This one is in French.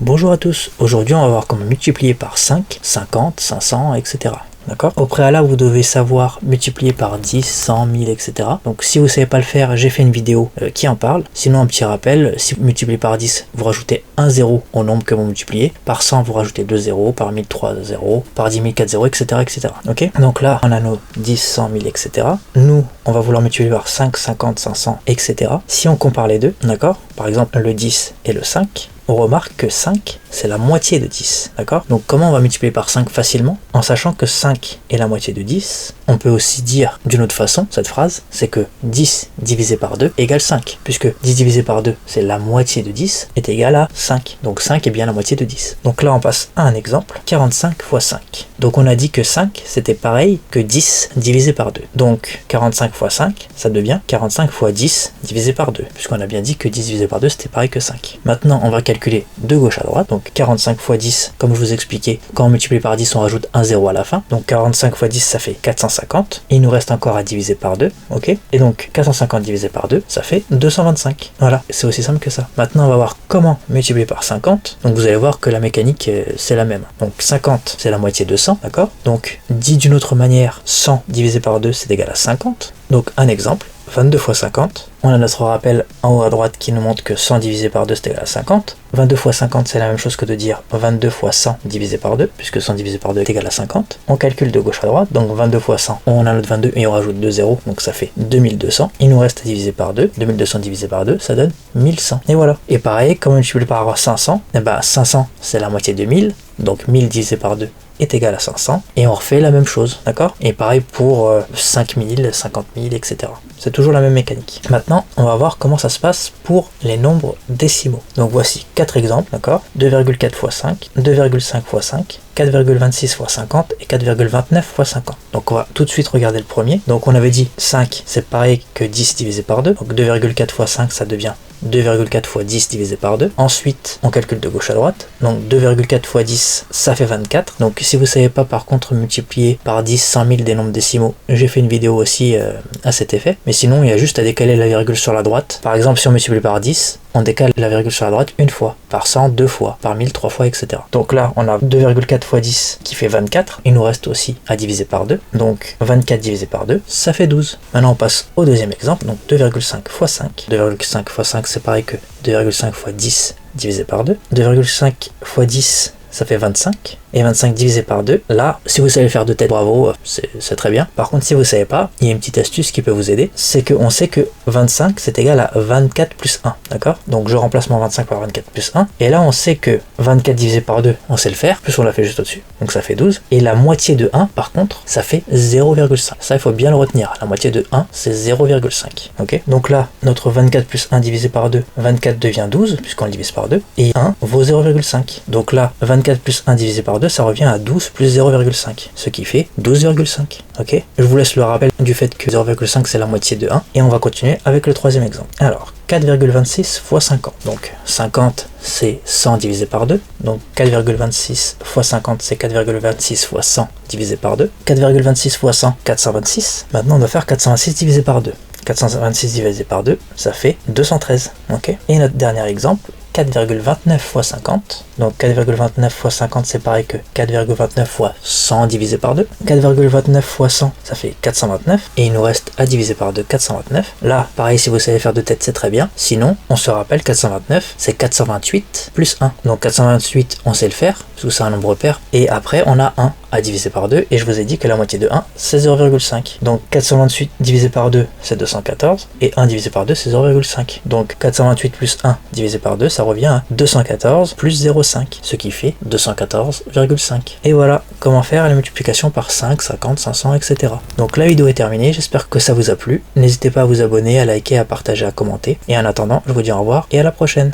Bonjour à tous, aujourd'hui on va voir comment multiplier par 5, 50, 500, etc. D'accord? Au préalable, vous devez savoir multiplier par 10, 100, 1000, etc. Donc si vous ne savez pas le faire, j'ai fait une vidéo qui en parle. Sinon, un petit rappel, si vous multipliez par 10, vous rajoutez un 0 au nombre que vous multipliez. Par 100, vous rajoutez 2 zéros. Par 1000, 3 zéros. Par 10 000, 4 zéros, etc. etc. Ok? Donc là, on a nos 10, 100, 1000, etc. Nous, on va vouloir multiplier par 5, 50, 500, etc. Si on compare les deux, d'accord? Par exemple, le 10 et le 5. On remarque que 5, c'est la moitié de 10, d'accord? Donc comment on va multiplier par 5 facilement? En sachant que 5 est la moitié de 10, on peut aussi dire d'une autre façon, cette phrase, c'est que 10 divisé par 2 égale 5, puisque 10 divisé par 2, c'est la moitié de 10, est égal à 5. Donc 5 est bien la moitié de 10. Donc là, on passe à un exemple, 45 fois 5. Donc on a dit que 5, c'était pareil que 10 divisé par 2. Donc 45 fois 5, ça devient 45 fois 10 divisé par 2, puisqu'on a bien dit que 10 divisé par 2, c'était pareil que 5. Maintenant, on va calculer de gauche à droite, donc 45 fois 10, comme je vous expliquais, quand on multiplie par 10, on rajoute un 0 à la fin, donc 45 fois 10, ça fait 450, et il nous reste encore à diviser par 2, ok? Et donc 450 divisé par 2, ça fait 225, voilà, c'est aussi simple que ça. Maintenant, on va voir comment multiplier par 50, donc vous allez voir que la mécanique, c'est la même. Donc 50, c'est la moitié de 100, d'accord? Donc, dit d'une autre manière, 100 divisé par 2, c'est égal à 50, donc un exemple, 22 fois 50, on a notre rappel en haut à droite qui nous montre que 100 divisé par 2 c'est égal à 50. 22 fois 50 c'est la même chose que de dire 22 fois 100 divisé par 2, puisque 100 divisé par 2 est égal à 50. On calcule de gauche à droite, donc 22 fois 100, on a notre 22 et on rajoute 2 zéros, donc ça fait 2200. Il nous reste à diviser par 2, 2200 divisé par 2, ça donne 1100. Et voilà. Et pareil, comme on multiplie par 500, et ben 500 c'est la moitié de 1000, donc 1000 divisé par 2 est égal à 500, et on refait la même chose, d'accord? Et pareil pour 5000, 50 000, etc. C'est toujours la même mécanique. Maintenant, on va voir comment ça se passe pour les nombres décimaux. Donc voici 4 exemples, d'accord? 2,4 fois 5, 2,5 fois 5, 4,26 fois 50 et 4,29 fois 50. Donc on va tout de suite regarder le premier. Donc on avait dit 5, c'est pareil que 10 divisé par 2. Donc 2,4 fois 5, ça devient 2,4 fois 10 divisé par 2. Ensuite, on calcule de gauche à droite. Donc 2,4 fois 10, ça fait 24. Donc si vous ne savez pas par contre multiplier par 10 100 000 des nombres décimaux, j'ai fait une vidéo aussi à cet effet. Mais sinon, il y a juste à décaler la virgule sur la droite. Par exemple, si on multiplie par 10, on décale la virgule sur la droite une fois, par 100 deux fois, par 1000 trois fois, etc. Donc là, on a 2,4 fois 10 qui fait 24. Il nous reste aussi à diviser par 2. Donc 24 divisé par 2, ça fait 12. Maintenant, on passe au deuxième exemple. Donc 2,5 fois 5. 2,5 fois 5, c'est pareil que 2,5 fois 10 divisé par 2. 2,5 fois 10, ça fait 25. Et 25 divisé par 2, là, si vous savez faire de tête, bravo, c'est très bien. Par contre, si vous ne savez pas, il y a une petite astuce qui peut vous aider, c'est qu'on sait que 25, c'est égal à 24 plus 1, d'accord? Donc je remplace mon 25 par 24 plus 1, et là, on sait que 24 divisé par 2, on sait le faire, plus on l'a fait juste au-dessus, donc ça fait 12, et la moitié de 1, par contre, ça fait 0,5. Ça, il faut bien le retenir, la moitié de 1, c'est 0,5, ok? Donc là, notre 24 plus 1 divisé par 2, 24 devient 12, puisqu'on le divise par 2, et 1 vaut 0,5. Donc là, 24 plus 1 divisé par 2, ça revient à 12 plus 0,5, ce qui fait 12,5. Ok? Je vous laisse le rappel du fait que 0,5 c'est la moitié de 1, et on va continuer avec le troisième exemple. Alors, 4,26 fois 50. Donc 50 c'est 100 divisé par 2. Donc 4,26 fois 50 c'est 4,26 fois 100 divisé par 2. 4,26 fois 100, 426. Maintenant on doit faire 426 divisé par 2. 426 divisé par 2, ça fait 213. Ok? Et notre dernier exemple, 4,29 fois 50. Donc 4,29 fois 50 c'est pareil que 4,29 fois 100 divisé par 2. 4,29 fois 100 ça fait 429. Et il nous reste à diviser par 2 429. Là, pareil, si vous savez faire de tête c'est très bien. Sinon, on se rappelle 429 c'est 428 plus 1. Donc 428 on sait le faire, parce que c'est un nombre pair. Et après on a 1 à diviser par 2. Et je vous ai dit que la moitié de 1 c'est 0,5. Donc 428 divisé par 2 c'est 214. Et 1 divisé par 2 c'est 0,5. Donc 428 plus 1 divisé par 2 ça revient à 214 plus 0,5, ce qui fait 214,5. Et voilà comment faire la multiplication par 5, 50, 500, etc. Donc la vidéo est terminée, j'espère que ça vous a plu. N'hésitez pas à vous abonner, à liker, à partager, à commenter. Et en attendant, je vous dis au revoir et à la prochaine.